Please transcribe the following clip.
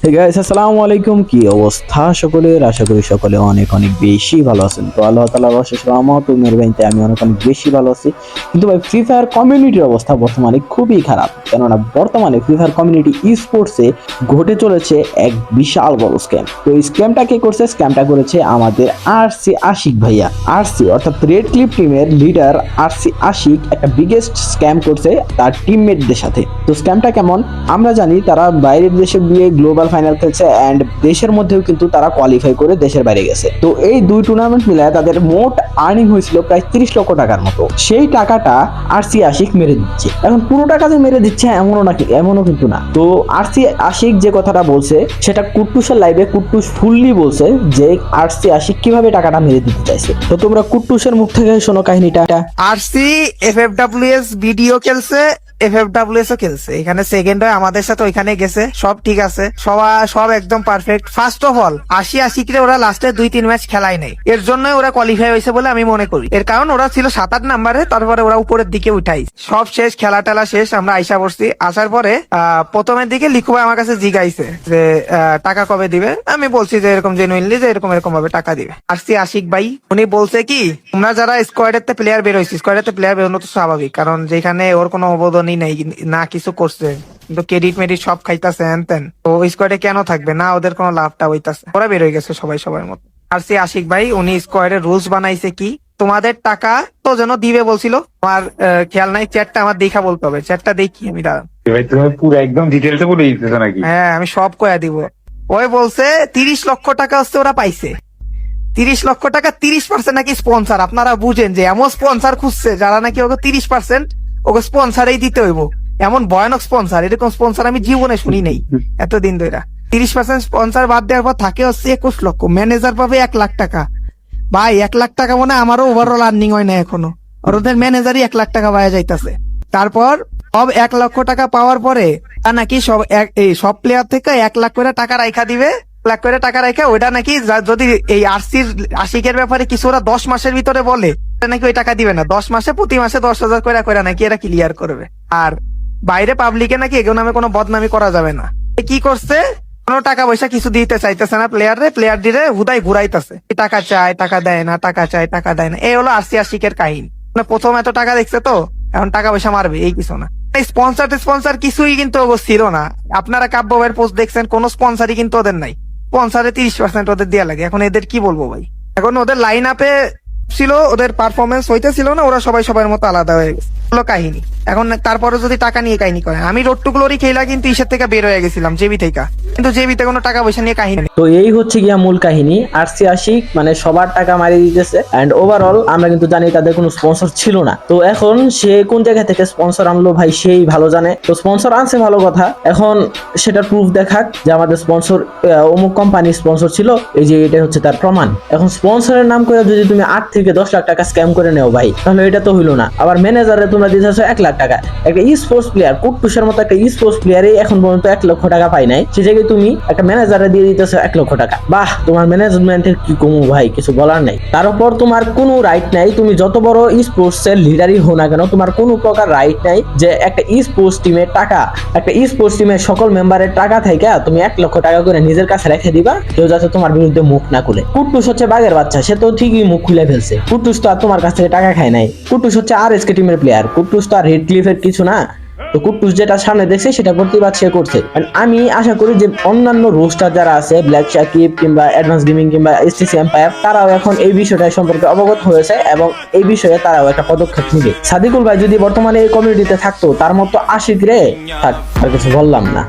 Hey guys, আসসালামু আলাইকুম। কি অবস্থা সকলের? আশা করি সকলে অনেক অনেক বেশি ভালো আছেন। তো আল্লাহ তাআলার অশেষ রহমত ও মেহেরবানিতে আমি অনেক অনেক বেশি ভালো আছি। কিন্তু ভাই ফ্রি ফায়ার কমিউনিটির অবস্থা বর্তমানে খুবই খারাপ। কেননা বর্তমানে ফ্রি ফায়ার কমিউনিটি স্পোর্টসে ঘটে চলেছে এক বিশাল বড় স্ক্যাম। তো এই স্ক্যামটা কে করছে? স্ক্যামটা করেছে আমাদের আরসি আশিক ভাইয়া। আরসি অর্থাৎ রেড ক্লিপ টিমের লিডার আরসি আশিক একটা বিগেস্ট স্ক্যাম করছে তার টিমমেটদের সাথে। তো স্ক্যামটা কেমন? আমরা জানি তারা বাইরের দেশে গিয়ে গ্লোবাল ফাইনাল খেলছে এন্ড দেশের মধ্যেও কিন্তু তারা কোয়ালিফাই করে দেশের বাইরে গেছে। তো এই দুই টুর্নামেন্ট মিলায় তাদের মোট আর্নিং হয়েছিল প্রায় 30 লক্ষ টাকার মতো। সেই টাকাটা আরসি আশিক মেরে দিচ্ছে। এখন পুরো টাকা যে মেরে দিচ্ছে এমনও কিন্তু না। তো আরসি আশিক যে কথাটা বলছে সেটা কুট্টুসের লাইভে কুট্টুস ফুললি বলছে যে আরসি আশিক কিভাবে টাকাটা মেরে দিতে চাইছে। তো তোমরা কুট্টুসের মুখ থেকে শোনো কাহিনীটা। আরসি এফএফডব্লিউএস ভিডিও খেলছে, এফএফডব্লিউএস ও খেলছে। এখানে সেকেন্ড হয় আমাদের সাথে, ওইখানে গেছে, সব ঠিক আছে, সব একদম পারফেক্ট। ফার্স্ট অফ অল আশিকে ওরা লাস্টে 2-3 ম্যাচ খেলাই নাই, এর জন্য ওরা কোয়ালিফাই হয়েছে বলে আমি মনে করি। এর কারণ ওরা ছিল 7-8 নাম্বারে, তারপরে ওরা উপরের দিকে উঠাই সব শেষ, খেলা টেলা শেষ, আমরা আইসা পড়ছি। আসার পরে প্রথমের দিকে লিখু ভাই আমার কাছে জিগাইছে যে টাকা কবে দিবে। আমি বলছি যে এরকম জেনুইনলি যে এরকম ভাবে টাকা দিবে। আরসি আশিক ভাই উনি বলছে কি, তোমরা যারা স্কোয়াডের প্লেয়ার বের হয়েছি, স্কোয়াডের প্লেয়ার বেরোনো তো স্বাভাবিক, কারণ যেখানে ওর কোনো অবদানই নাই, না কিছু করছে, কিন্তু ক্রেডিট মেডিট সব খাইতাছে হ্যান তেন, তো স্কোয়াডে কেন থাকবে না? ওদের কোনো লাভটা হইতাছে, ওরা বের হয়ে গেছে সবার মতো। আরসি আশিক ভাই উনি স্কোয়াডের রুলস বানাইছে কি, তোমাদের টাকা তো যেন দিবে বলছিল। আমার খেয়াল নাই, চ্যাটটা আমার দেখা বলতে হবে, চ্যাটটা দেখি আমি, দাঁড়ান। ভাই তুমি পুরো একদম ডিটেলসে বলে দিতেছো নাকি? হ্যাঁ আমি সব কয়া দিব। ওই বলছে 30 লক্ষ টাকা হচ্ছে ওরা পাইছে। 30 লক্ষ টাকা, 30% নাকি স্পন্সর। আপনারা বুঝেন যে এমন স্পন্সর খুঁজছে যারা নাকি ওকে 30% ওকে স্পন্সরই দিতে হইব। এমন ভয়ানক স্পন্সর, এরকম স্পন্সর আমি জীবনে শুনি নাই এতদিন ধরে। 30% স্পন্সর বাদ দেওয়ার পর থাকে হচ্ছে 21 লক্ষ। ম্যানেজার পাবে 1 লাখ টাকা। ভাই 1 লাখ টাকা মনে হয় আমারও ওভারঅল আর্নিং হয় না এখনো, আর ওদের ম্যানেজারই 1 লাখ টাকা পাওয়া যাইতাছে। তারপর সব 1 লক্ষ টাকা পাওয়ার পরে তা নাকি সব প্লেয়ার থেকে 1 লাখ করে টাকা রাইখা দিবে। 1 লাখ করে টাকা রাখা ওইটা নাকি যদি এই আরসির আশিকের ব্যাপারে কিছু ওরা 10 মাসের ভিতরে বলে, নাকি ওই টাকা দিবে না। 10 মাসে প্রতি মাসে 10,000 করে নাকি এরা ক্লিয়ার করবে। আর বাইরে পাবলিকে নাকি এগুলো নামে কোনো বদনামি করা যাবে না। কি করছে, কোনো টাকা পয়সা কিছু দিতে চাইতেছে না প্লেয়ার দিলে হুদাই ঘুরাইতেছে, টাকা চায় টাকা দেয় না, টাকা চায় টাকা দেয় না। এই হলো আরসি আশিকের কাহিনী। মানে প্রথম এত টাকা দেখছে তো এখন টাকা পয়সা মারবে, এই কিছু না। স্পন্সর কিছুই কিন্তু ছিল না। আপনারা কাব্য ভাইয়ের পোস্ট দেখছেন, কোন স্পন্সরই কিন্তু ওদের নাই। স্পন্সরে 30% ওদের দেওয়া লাগে। এখন এদের কি বলবো ভাই, এখন ওদের লাইন আপে ছিল, ওদের পারফরমেন্স হইতেছিল না, ওরা সবার মতো আলাদা হয়ে গেছে, হলো কাহিনী। এখন তারপরে যদি টাকা নিয়ে কাহিনী করে, আমি রোড টু গ্লোরি খেলা কিন্তু ইসের থেকে বের হয়ে গেছিলাম, জেবি থেকে, কিন্তু জেবিতে কোনো টাকা পয়সা নিয়ে কাহিনী নেই। তো এই হচ্ছে গিয়া মূল কাহিনী। আরসি আশিক মানে সবার টাকা মারিয়ে দিতেছে এন্ড ওভারঅল আমরা কিন্তু জানি তাদের কোনো স্পন্সর ছিল না। তো এখন সে কোন জায়গা থেকে স্পন্সর আনলো ভাই সেই ভালো জানে। তো স্পন্সর আনছে ভালো কথা, এখন সেটা প্রুফ দেখাক যে আমাদের স্পন্সর অমুক কোম্পানির স্পন্সর ছিল, এই যে এটা হচ্ছে তার প্রমাণ। এখন স্পন্সরের নাম করে যদি তুমি 8 থেকে 10 লাখ টাকা স্ক্যাম করে নেও ভাই, তাহলে এটা তো হইলো না। আবার ম্যানেজারে তোমরা দিতেছো 1 লাখ টাকা। একটা স্পোর্টস প্লেয়ার, কুট্টুসের মতো একটা স্পোর্টস প্লেয়ারই এখন পর্যন্ত 1 লক্ষ টাকা পায় নাই, সে জায়গায় তুমি একটা ম্যানেজারে দিয়ে দিতেছো 1 লক্ষ টাকা। বাহ, তোমার ম্যানেজমেন্টের কি কমু ভাই, কিছু বলার নাই। তার উপর তোমার কোনো রাইট নাই, তুমি যত বড় স্পোর্টস এর লিডারই হো না কেন, তোমার কোনো প্রকার রাইট নাই যে একটা স্পোর্টস টিমের টাকা, একটা স্পোর্টস টিমের সকল মেম্বারের টাকা থেকে তুমি 1 লক্ষ টাকা করে নিজের কাছে রেখে দিবা, কেউ যাতে তোমার বিরুদ্ধে মুখ না খুলে। কুট্টুস হচ্ছে বাঘের বাচ্চা, সে তো ঠিকই মুখ খুলে ফেলছে। কুট্টুস তো আর তোমার কাছ থেকে টাকা খায় নাই। কুট্টুস হচ্ছে আরএসকে টিমের প্লেয়ার, কুট্টুস তো আর রেড ক্লিফের কিছু না। তো কুট্টুস যেটা সামনে দেখছে সেটা প্রতিবাদ সে করছে। আমি আশা করি যে অন্যান্য রোস্টার যারা আছে, ব্ল্যাক শাকিব কিংবা অ্যাডভান্স গেমিং কিংবা এসটিসি এম্পায়ার, তারাও এখন এই বিষয়টা সম্পর্কে অবগত হয়েছে এবং এই বিষয়ে তারাও একটা পদক্ষেপ নেবে। সাদিকুল ভাই যদি বর্তমানে এই কমিউনিটিতে থাকতো, তার মতো আশিক রে থাক, আর কিছু বললাম না।